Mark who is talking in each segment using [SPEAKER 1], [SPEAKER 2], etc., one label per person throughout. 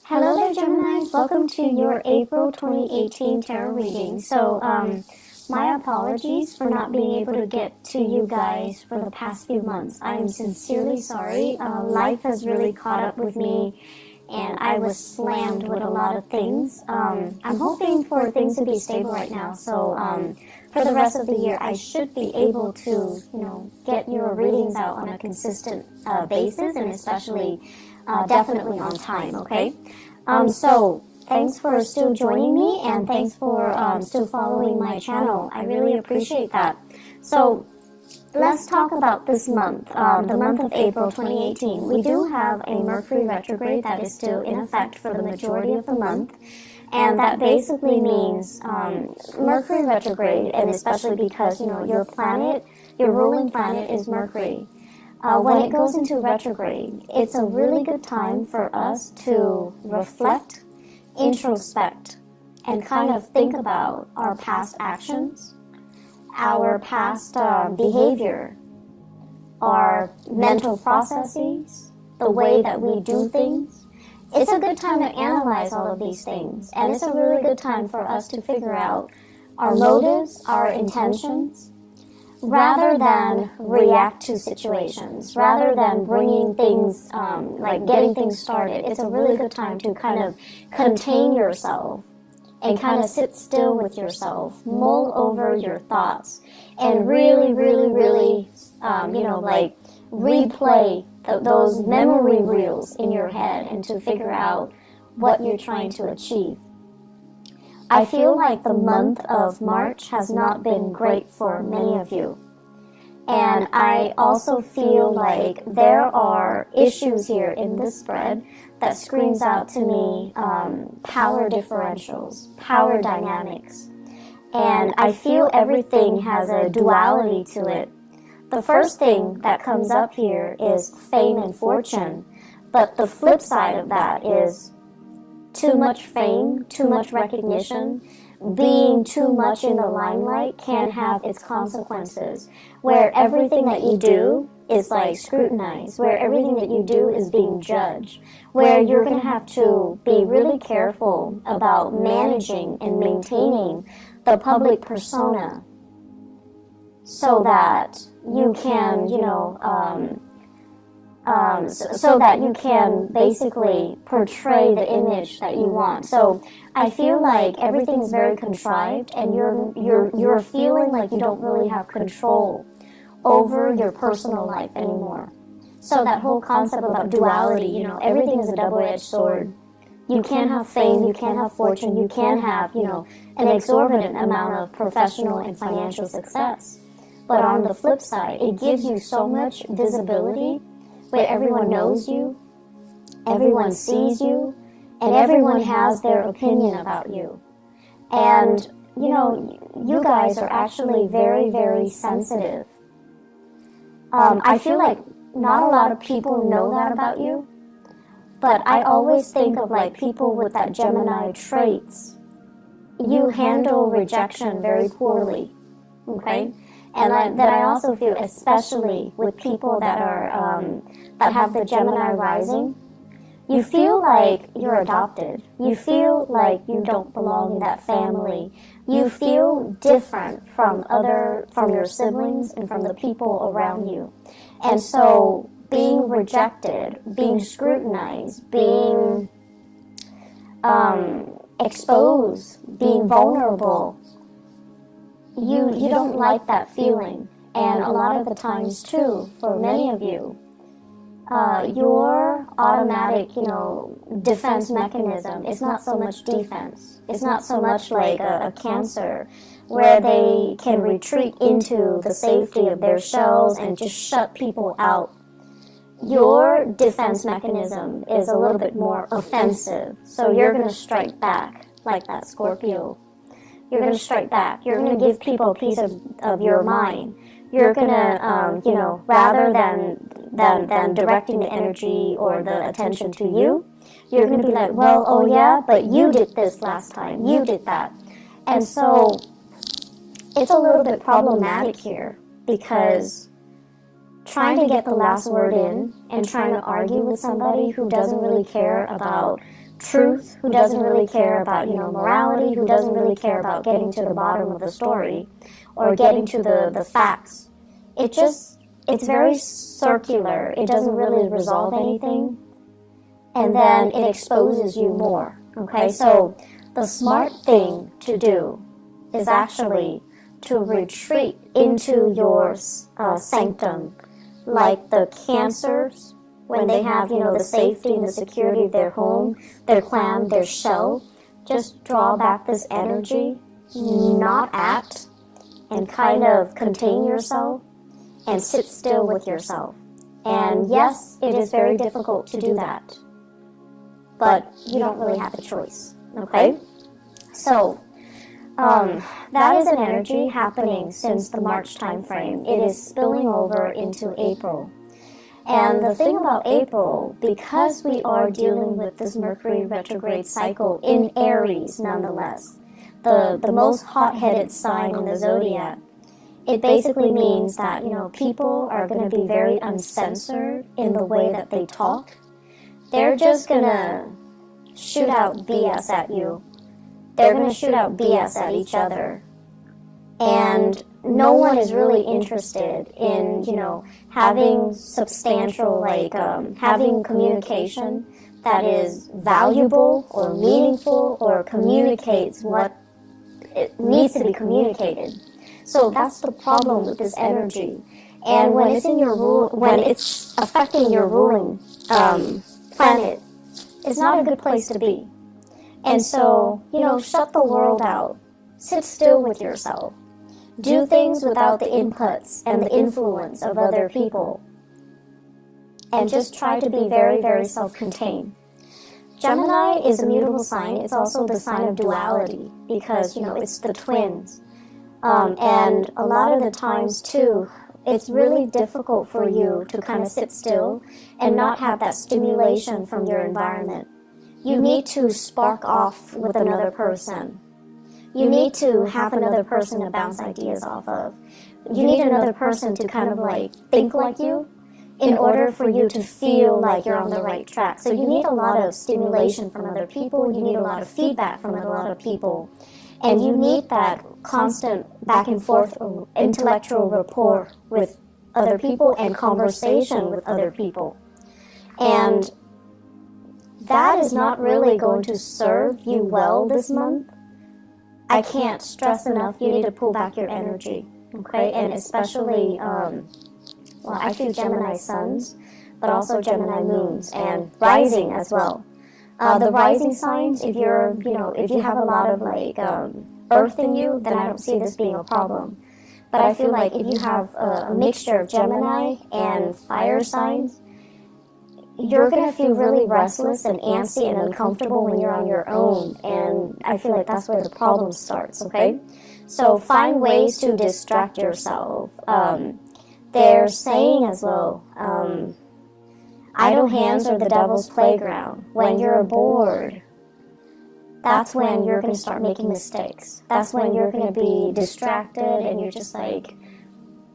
[SPEAKER 1] Hello there, Geminis. Welcome to your April 2018 tarot reading. My apologies for not being able to get to you guys for the past few months. I am sincerely sorry. Life has really caught up with me, and I was slammed with a lot of things. I'm hoping for things to be stable right now. For the rest of the year, I should be able to, get your readings out on a consistent basis, and especially definitely on time, okay? Thanks for still joining me, and thanks for still following my channel. I really appreciate that. So let's talk about this month, the month of April 2018. We do have a Mercury retrograde that is still in effect for the majority of the month. And that basically means Mercury retrograde, and especially because, your planet, your ruling planet is Mercury. When it goes into retrograde, it's a really good time for us to reflect, introspect, and kind of think about our past actions, our past behavior, our mental processes, the way that we do things. It's a good time to analyze all of these things, and it's a really good time for us to figure out our motives, our intentions, rather than react to situations, rather than bringing things, getting things started. It's a really good time to kind of contain yourself and kind of sit still with yourself, mull over your thoughts, and really, really, really, replay those memory reels in your head and to figure out what you're trying to achieve. I feel like the month of March has not been great for many of you. And I also feel like there are issues here in this spread that screams out to me power differentials, power dynamics. And I feel everything has a duality to it. The first thing that comes up here is fame and fortune. But the flip side of that is too much fame, too much recognition, being too much in the limelight can have its consequences, where everything that you do is scrutinized, where everything that you do is being judged, where you're going to have to be really careful about managing and maintaining the public persona so that you can, so that you can basically portray the image that you want. So I feel like everything's very contrived, and you're feeling like you don't really have control over your personal life anymore. So that whole concept about duality, everything is a double-edged sword. You can't have fame, you can't have fortune, you can't have, an exorbitant amount of professional and financial success. But on the flip side, it gives you so much visibility where everyone knows you, everyone sees you, and everyone has their opinion about you. And, you guys are actually very, very sensitive. I feel like not a lot of people know that about you, but I always think of people with that Gemini traits. You handle rejection very poorly, okay? And I also feel, especially with people that are that have the Gemini rising, you feel like you're adopted. You feel like you don't belong in that family. You feel different from your siblings and from the people around you. And so being rejected, being scrutinized, being exposed, being vulnerable, you don't like that feeling. And a lot of the times too, for many of you, your automatic, defense mechanism is not so much defense. It's not so much like a Cancer where they can retreat into the safety of their shells and just shut people out. Your defense mechanism is a little bit more offensive. So you're going to strike back like that Scorpio. You're going to strike back. You're going to give people a piece of your mind. You're going to, rather than directing the energy or the attention to you, you're going to be like, well, oh yeah, but you did this last time. You did that. And so it's a little bit problematic here because trying to get the last word in and trying to argue with somebody who doesn't really care about truth, who doesn't really care about, morality, who doesn't really care about getting to the bottom of the story or getting to the facts. It's very circular. It doesn't really resolve anything. And then it exposes you more. Okay, so the smart thing to do is actually to retreat into your sanctum, like the Cancers, when they have, the safety and the security of their home, their clan, their shell. Just draw back this energy, not act, and kind of contain yourself and sit still with yourself. And yes, it is very difficult to do that, but you don't really have a choice, okay? So, that is an energy happening since the March time frame. It is spilling over into April. And the thing about April, because we are dealing with this Mercury retrograde cycle in Aries nonetheless, the most hot-headed sign in the zodiac, it basically means that, people are going to be very uncensored in the way that they talk. They're just going to shoot out BS at you. They're going to shoot out BS at each other. And no one is really interested in, having substantial, having communication that is valuable or meaningful or communicates what it needs to be communicated. So that's the problem with this energy. And when it's in your when it's affecting your ruling planet, it's not a good place to be. And so, shut the world out. Sit still with yourself. Do things without the inputs and the influence of other people. And just try to be very, very self-contained. Gemini is a mutable sign. It's also the sign of duality because, it's the twins. And a lot of the times, too, it's really difficult for you to kind of sit still and not have that stimulation from your environment. You need to spark off with another person. You need to have another person to bounce ideas off of. You need another person to kind of think like you in order for you to feel like you're on the right track. So you need a lot of stimulation from other people. You need a lot of feedback from a lot of people. And you need that constant back and forth intellectual rapport with other people and conversation with other people. And that is not really going to serve you well this month. I can't stress enough, you need to pull back your energy, okay? And especially, I feel Gemini suns, but also Gemini moons and rising as well. The rising signs, if you have a lot of earth in you, then I don't see this being a problem. But I feel like if you have a mixture of Gemini and fire signs, you're going to feel really restless and antsy and uncomfortable when you're on your own. And I feel like that's where the problem starts, okay? So find ways to distract yourself. They're saying as well, idle hands are the devil's playground. When you're bored, that's when you're going to start making mistakes. That's when you're going to be distracted and you're just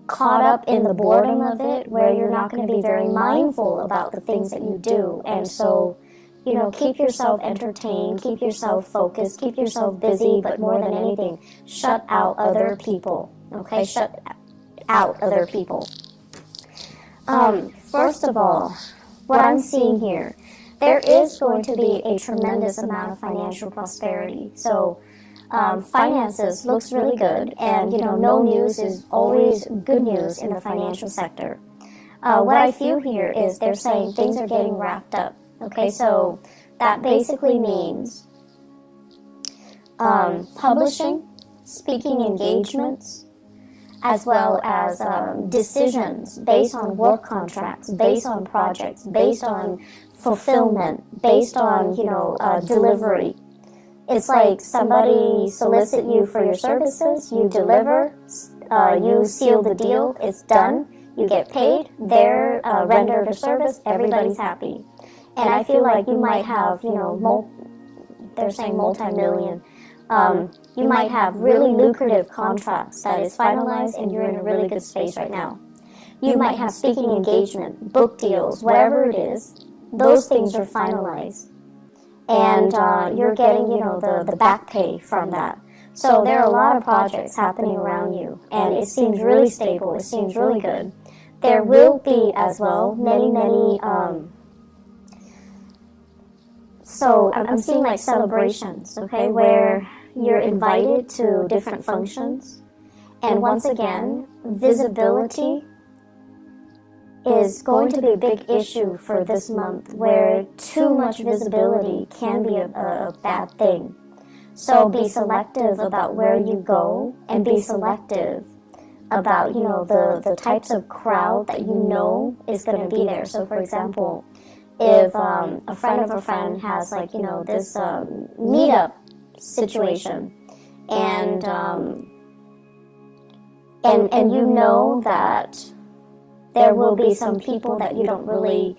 [SPEAKER 1] caught up in the boredom of it, where you're not going to be very mindful about the things that you do. And so, keep yourself entertained, keep yourself focused, keep yourself busy, but more than anything, shut out other people, okay? Shut out other people. First of all, what I'm seeing here, there is going to be a tremendous amount of financial prosperity. So, finances looks really good, and no news is always good news in the financial sector. What I feel here is they're saying things are getting wrapped up. Okay, so that basically means publishing, speaking engagements, as well as decisions based on work contracts, based on projects, based on fulfillment, based on delivery. It's like somebody solicit you for your services, you deliver, you seal the deal, it's done, you get paid, they're rendered a service, everybody's happy. And I feel like you might have, they're saying multi-million, you might have really lucrative contracts that is finalized and you're in a really good space right now. You might have speaking engagement, book deals, whatever it is. Those things are finalized. And you're getting, the back pay from that. So there are a lot of projects happening around you, and it seems really stable. It seems really good. There will be as well many, so I'm seeing like celebrations, okay, where you're invited to different functions. And once again, visibility is going to be a big issue for this month, where too much visibility can be a bad thing. So be selective about where you go, and be selective about, the types of crowd that you know is going to be there. So for example, if a friend of a friend has like, this meetup situation, and you know that there will be some people that you don't really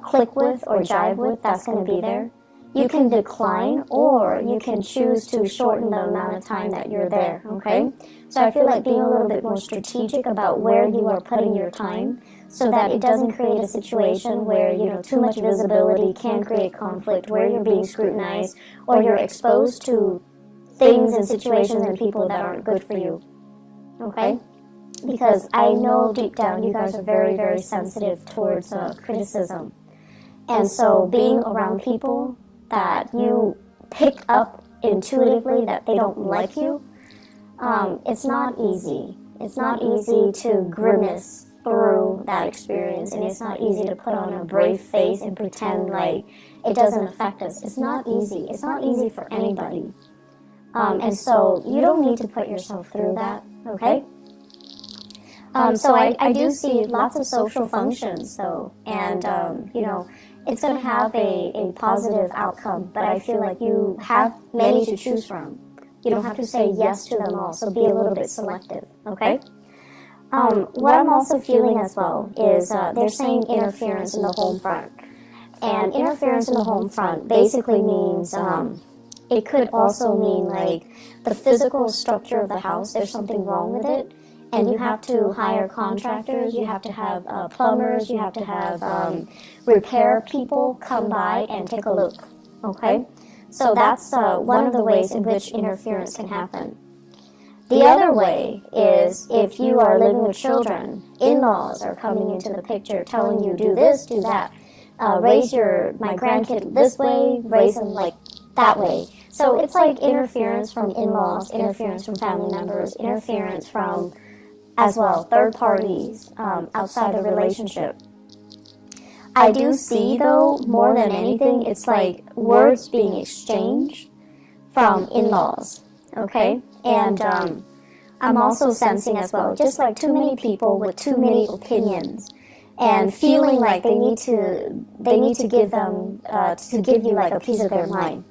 [SPEAKER 1] click with or jive with that's going to be there, you can decline, or you can choose to shorten the amount of time that you're there, okay? So I feel like being a little bit more strategic about where you are putting your time, so that it doesn't create a situation where, too much visibility can create conflict, where you're being scrutinized, or you're exposed to things and situations and people that aren't good for you, okay? Because I know deep down you guys are very, very sensitive towards criticism. And so being around people that you pick up intuitively that they don't like you, it's not easy. It's not easy to grimace through that experience, and it's not easy to put on a brave face and pretend like it doesn't affect us. It's not easy. It's not easy for anybody. And so you don't need to put yourself through that, okay? So I do see lots of social functions, though, and, it's going to have a positive outcome, but I feel like you have many to choose from. You don't have to say yes to them all, so be a little bit selective, okay? What I'm also feeling as well is they're saying interference in the home front. And interference in the home front basically means, it could also mean like the physical structure of the house, there's something wrong with it, and you have to hire contractors, you have to have plumbers, you have to have repair people come by and take a look, okay? So that's one of the ways in which interference can happen. The other way is if you are living with children, in-laws are coming into the picture telling you do this, do that, raise my grandkid this way, raise them like that way. So it's like interference from in-laws, interference from family members, interference from, as well, third parties outside the relationship. I do see, though, more than anything, it's like words being exchanged from in-laws, okay? And I'm also sensing as well, just like too many people with too many opinions, and feeling like they need to give you like a piece of their mind.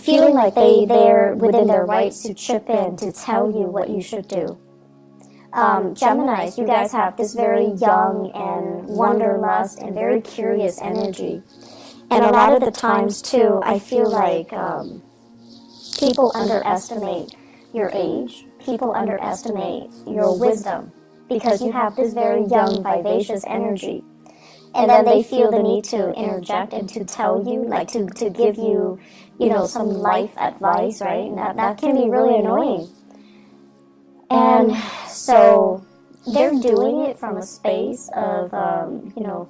[SPEAKER 1] Feeling like they're within their rights to chip in to tell you what you should do. Geminis, you guys have this very young and wanderlust and very curious energy. And a lot of the times, too, I feel like people underestimate your age. People underestimate your wisdom because you have this very young, vivacious energy. And then they feel the need to interject and to tell you, like to give you, some life advice, right? And that can be really annoying. And so they're doing it from a space of,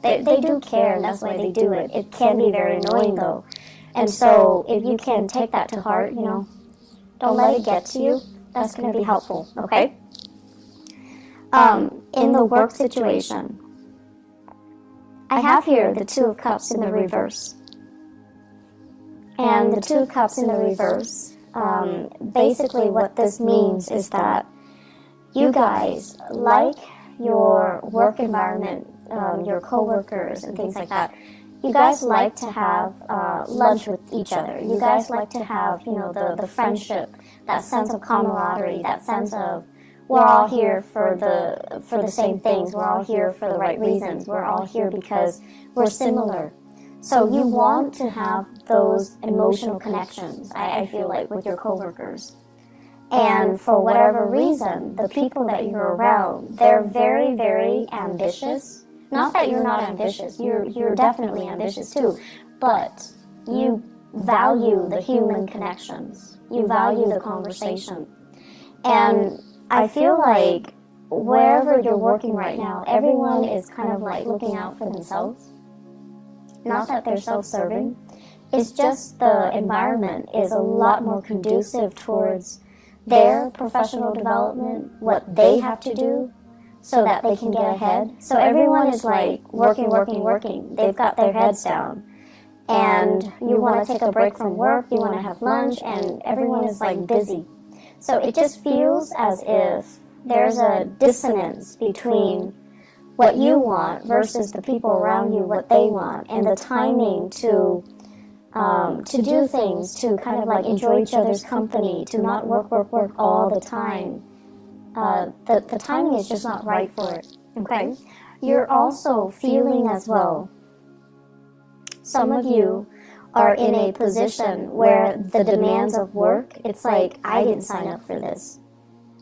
[SPEAKER 1] they do care, and that's why they do it. It can be very annoying, though. And so if you can take that to heart, don't let it get to you. That's going to be helpful, okay? In the work situation, I have here the Two of Cups in the reverse. And the Two of Cups in the reverse, basically what this means is that you guys like your work environment, your coworkers and things like that. You guys like to have lunch with each other. You guys like to have, the friendship, that sense of camaraderie, that sense of we're all here for the same things. We're all here for the right reasons. We're all here because we're similar. So you want to have those emotional connections, I feel like, with your coworkers. And for whatever reason, the people that you're around, they're very, very ambitious. Not that you're not ambitious, you're definitely ambitious too, but you value the human connections. You value the conversation. And I feel like wherever you're working right now, everyone is kind of like looking out for themselves. Not that they're self-serving. It's just the environment is a lot more conducive towards their professional development, what they have to do so that they can get ahead. So everyone is like working. They've got their heads down. And you want to take a break from work, you want to have lunch, and everyone is like busy. So it just feels as if there's a dissonance between what you want versus the people around you, what they want, and the timing to do things, to kind of like enjoy each other's company, to not work all the time. The timing is just not right for it, okay? You're also feeling as well, some of you are in a position where the demands of work, it's like, I didn't sign up for this.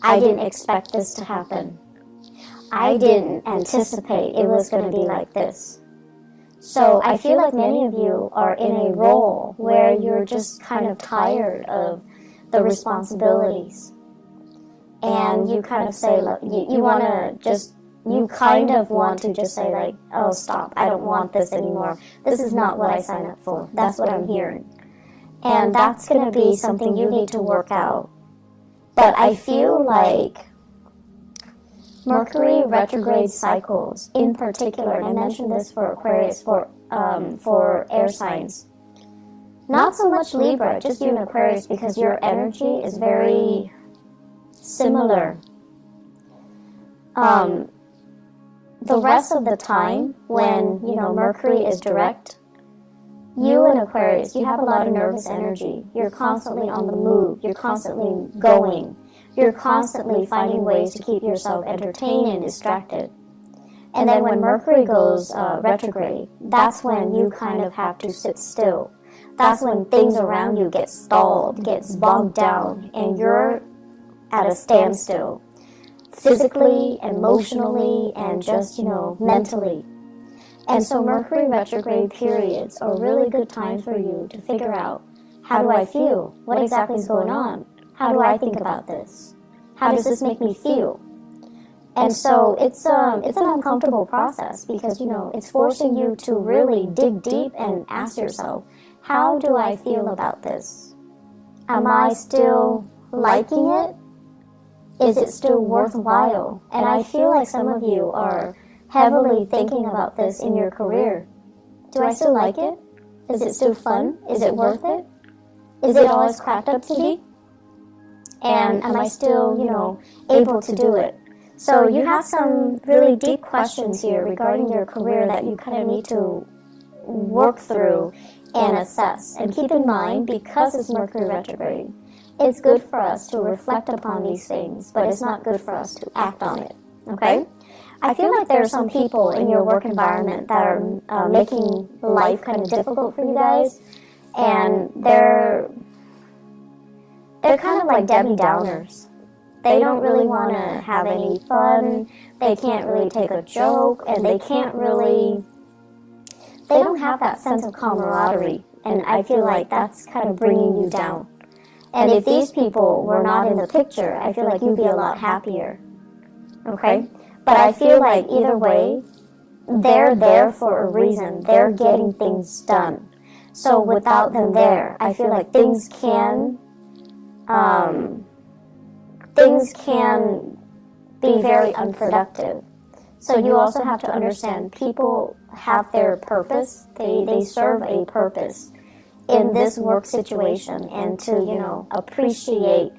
[SPEAKER 1] I didn't expect this to happen. I didn't anticipate it was going to be like this. So I feel like many of you are in a role where you're just kind of tired of the responsibilities. And you kind of say, look, you kind of want to just say like, oh, stop, I don't want this anymore. This is not what I signed up for. That's what I'm hearing. And that's going to be something you need to work out. But I feel like Mercury retrograde cycles in particular, and I mentioned this for Aquarius, for air signs. Not so much Libra, just you and Aquarius, because your energy is very similar. The rest of the time, when, Mercury is direct, you and Aquarius, you have a lot of nervous energy. You're constantly on the move. You're constantly going. You're constantly finding ways to keep yourself entertained and distracted. And then when Mercury goes retrograde, that's when you kind of have to sit still. That's when things around you get stalled, gets bogged down, and you're at a standstill. Physically, emotionally, and just, mentally. And so Mercury retrograde periods are really good times for you to figure out, how do I feel? What exactly is going on? How do I think about this? How does this make me feel? And so it's an uncomfortable process because, it's forcing you to really dig deep and ask yourself, how do I feel about this? Am I still liking it? Is it still worthwhile? And I feel like some of you are heavily thinking about this in your career. Do I still like it? Is it still fun? Is it worth it? Is it all it's cracked up to be? And am I still, able to do it? So you have some really deep questions here regarding your career that you kind of need to work through and assess. And keep in mind, because it's Mercury retrograde, it's good for us to reflect upon these things, but it's not good for us to act on it, okay? I feel like there are some people in your work environment that are making life kind of difficult for you guys, and they're kind of like Debbie Downers. They don't really want to have any fun, they can't really take a joke, and they don't have that sense of camaraderie, and I feel like that's kind of bringing you down. And if these people were not in the picture, I feel like you'd be a lot happier, okay? But I feel like either way, they're there for a reason. They're getting things done. So without them there, I feel like things can be very unproductive. So you also have to understand people have their purpose. They serve a purpose in this work situation, and to, appreciate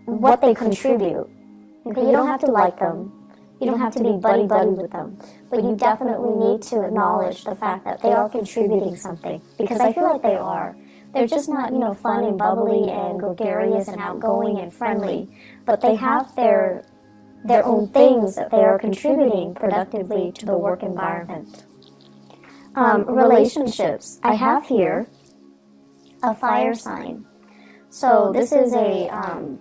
[SPEAKER 1] what they contribute. Okay, you don't have to like them. You don't have to be buddy-buddy with them. But you definitely need to acknowledge the fact that they are contributing something. Because I feel like they are. They're just not, fun and bubbly and gregarious and outgoing and friendly. But they have their own things that they are contributing productively to the work environment. Relationships. I have here a fire sign So this is an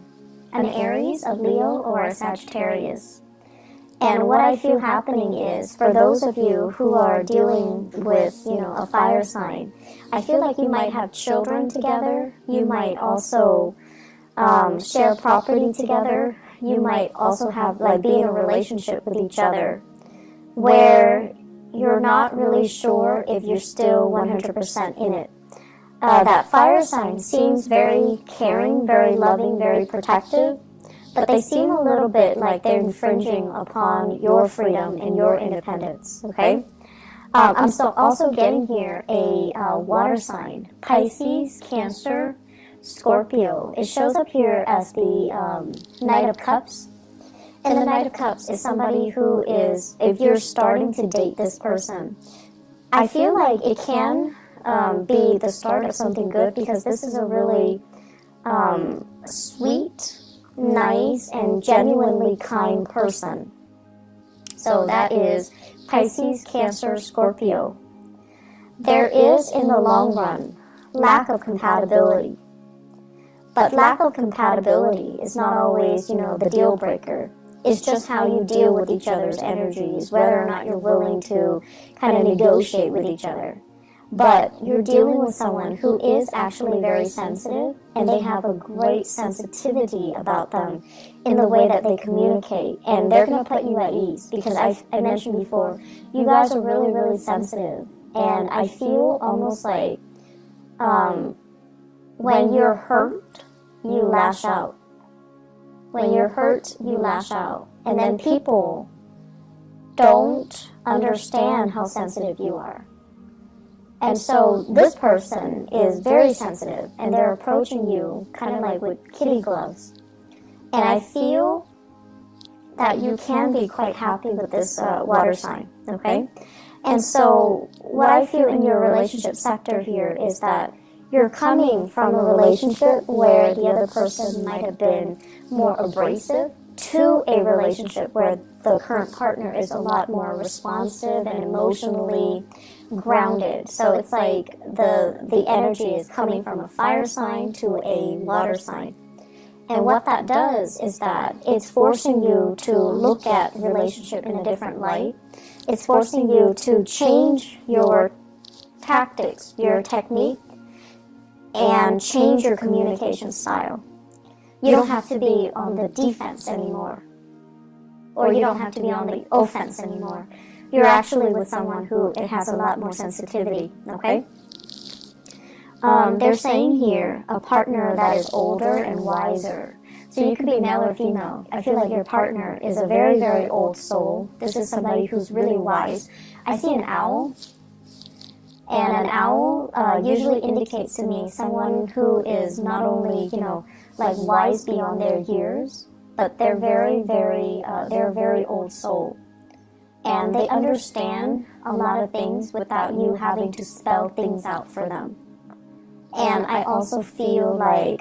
[SPEAKER 1] Aries, a Leo, or a Sagittarius. And what I feel happening is, for those of you who are dealing with, a fire sign, I feel like you might have children together. You might also share property together. You might also have, be in a relationship with each other where you're not really sure if you're still 100% in it. That fire sign seems very caring, very loving, very protective, but they seem a little bit like they're infringing upon your freedom and your independence, okay? I'm also getting here a water sign, Pisces, Cancer, Scorpio. It shows up here as the Knight of Cups. And the Knight of Cups is somebody who is, if you're starting to date this person, I feel like it can be the start of something good, because this is a really sweet, nice, and genuinely kind person. So that is Pisces, Cancer, Scorpio. There is, in the long run, lack of compatibility. But lack of compatibility is not always, the deal breaker. It's just how you deal with each other's energies, whether or not you're willing to kind of negotiate with each other. But you're dealing with someone who is actually very sensitive, and they have a great sensitivity about them in the way that they communicate, and they're going to put you at ease, because I mentioned before, you guys are really, really sensitive, and I feel almost like when you're hurt, you lash out. When you're hurt, you lash out, and then people don't understand how sensitive you are. And so this person is very sensitive, and they're approaching you kind of like with kitty gloves. And I feel that you can be quite happy with this water sign, okay? And so what I feel in your relationship sector here is that you're coming from a relationship where the other person might have been more abrasive to a relationship where the current partner is a lot more responsive and emotionally grounded. So it's like the energy is coming from a fire sign to a water sign. And what that does is that it's forcing you to look at relationship in a different light. It's forcing you to change your tactics, your technique, and change your communication style. You don't have to be on the defense anymore, or you don't have to be on the offense anymore. You're actually with someone who it has a lot more sensitivity, okay? They're saying here a partner that is older and wiser. So you could be male or female. I feel like your partner is a very, very old soul. This is somebody who's really wise. I see an owl. And an owl usually indicates to me someone who is not only, wise beyond their years, but they're they're a very old soul. And they understand a lot of things without you having to spell things out for them. And I also feel like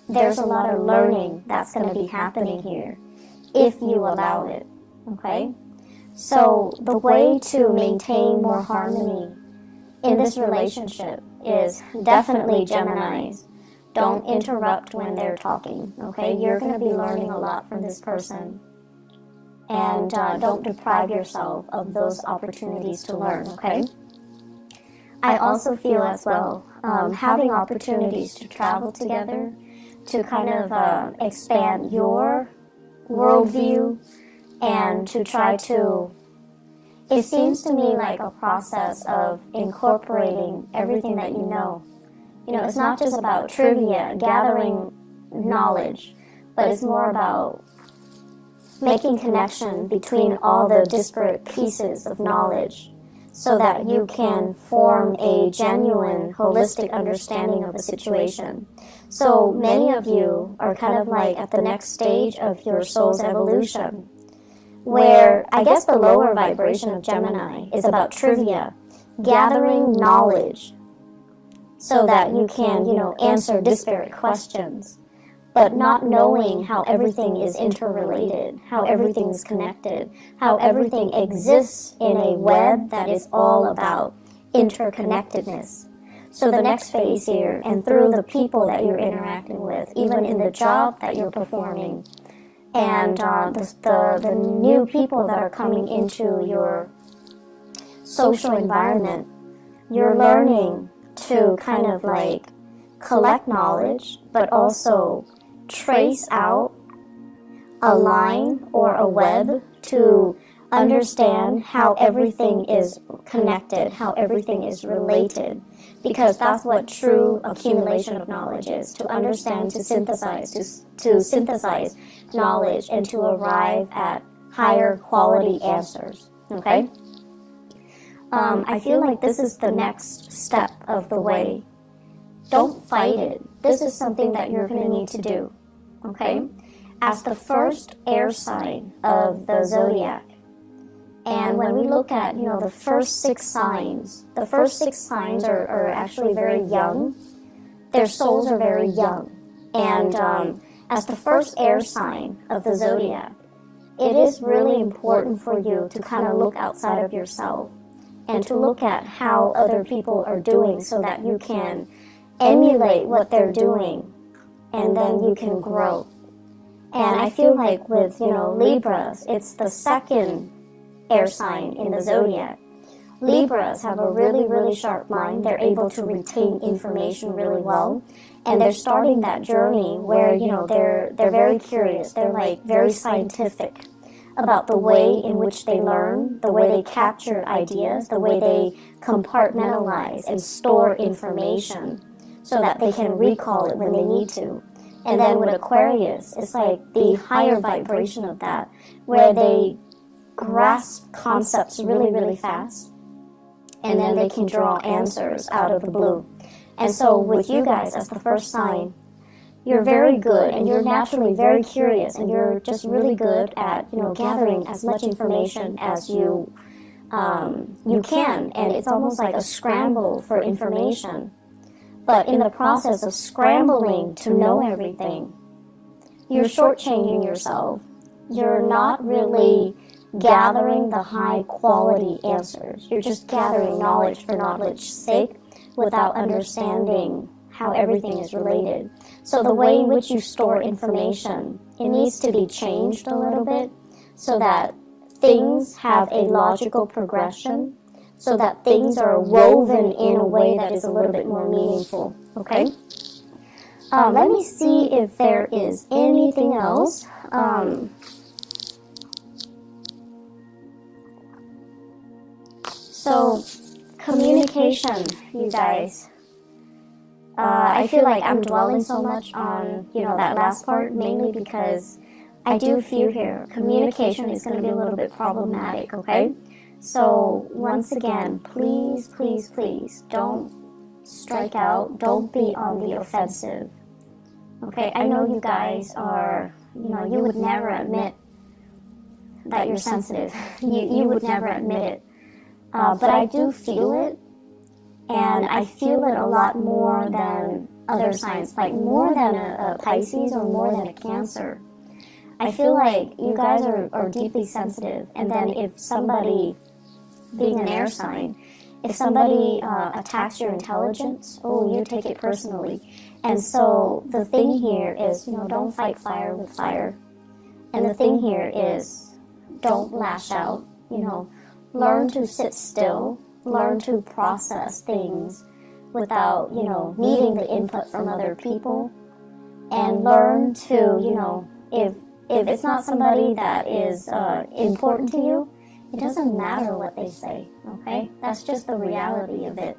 [SPEAKER 1] there's a lot of learning that's going to be happening here if you allow it, okay? So the way to maintain more harmony in this relationship is definitely Geminis. Don't interrupt when they're talking, okay? You're going to be learning a lot from this person. And don't deprive yourself of those opportunities to learn, okay? I also feel as well, having opportunities to travel together, to kind of expand your worldview, and to try to, it seems to me like a process of incorporating everything that you know. It's not just about trivia, gathering knowledge, but it's more about making connection between all the disparate pieces of knowledge so that you can form a genuine, holistic understanding of the situation. So many of you are kind of like at the next stage of your soul's evolution, where I guess the lower vibration of Gemini is about trivia, gathering knowledge, so that you can, answer disparate questions, but not knowing how everything is interrelated, how everything is connected, how everything exists in a web that is all about interconnectedness. So the next phase here, and through the people that you're interacting with, even in the job that you're performing, and the new people that are coming into your social environment, you're learning to kind of like collect knowledge, but also trace out a line or a web to understand how everything is connected, how everything is related, because that's what true accumulation of knowledge is, to understand, to synthesize knowledge and to arrive at higher quality answers, okay? I feel like this is the next step of the way. Don't fight it. This is something that you're going to need to do, okay? As the first air sign of the zodiac, and when we look at, the first 6 signs, are actually very young. Their souls are very young. And as the first air sign of the zodiac, it is really important for you to kind of look outside of yourself and to look at how other people are doing so that you can emulate what they're doing, and then you can grow. And I feel like with, Libras, it's the second air sign in the zodiac. Libras have a really, really sharp mind. They're able to retain information really well. And they're starting that journey where, they're very curious. They're like very scientific about the way in which they learn, the way they capture ideas, the way they compartmentalize and store information so that they can recall it when they need to. And then with Aquarius, it's like the higher vibration of that, where they grasp concepts really, really fast, and then they can draw answers out of the blue. And so with you guys as the first sign, you're very good, and you're naturally very curious, and you're just really good at, gathering as much information as you can, and it's almost like a scramble for information. But in the process of scrambling to know everything, you're shortchanging yourself. You're not really gathering the high quality answers. You're just gathering knowledge for knowledge's sake without understanding how everything is related. So the way in which you store information, it needs to be changed a little bit so that things have a logical progression, so that things are woven in a way that is a little bit more meaningful, okay? Let me see if there is anything else. So, communication, you guys. I feel like I'm dwelling so much on, that last part, mainly because I do feel here communication is going to be a little bit problematic, okay? So, once again, please, please, please, don't strike out. Don't be on the offensive. Okay, I know you guys are, you would never admit that you're sensitive. You would never admit it. But I do feel it, and I feel it a lot more than other signs, like more than a Pisces or more than a Cancer. I feel like you guys are deeply sensitive, and then if somebody, being an air sign, if somebody attacks your intelligence, you take it personally. And so the thing here is, don't fight fire with fire. And the thing here is, don't lash out, learn to sit still, learn to process things without, needing the input from other people, and learn to, if it's not somebody that is important to you, it doesn't matter what they say, okay? That's just the reality of it.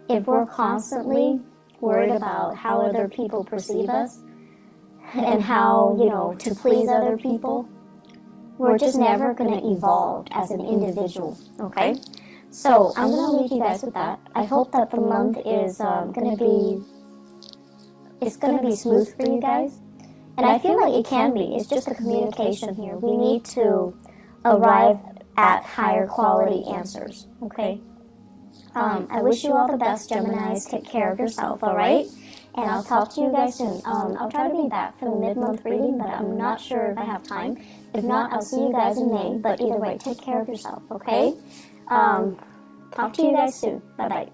[SPEAKER 1] If we're constantly worried about how other people perceive us and how, to please other people, we're just never going to evolve as an individual, okay? So I'm going to leave you guys with that. I hope that the month is going to be smooth for you guys. And I feel like it can be. It's just a communication here. We need to arrive at higher quality answers, okay? I wish you all the best, Geminis. Take care of yourself, all right? And I'll talk to you guys soon. I'll try to be back for the mid-month reading, but I'm not sure if I have time. If not, I'll see you guys in May. But either way, take care of yourself, okay? Talk to you guys soon. Bye-bye.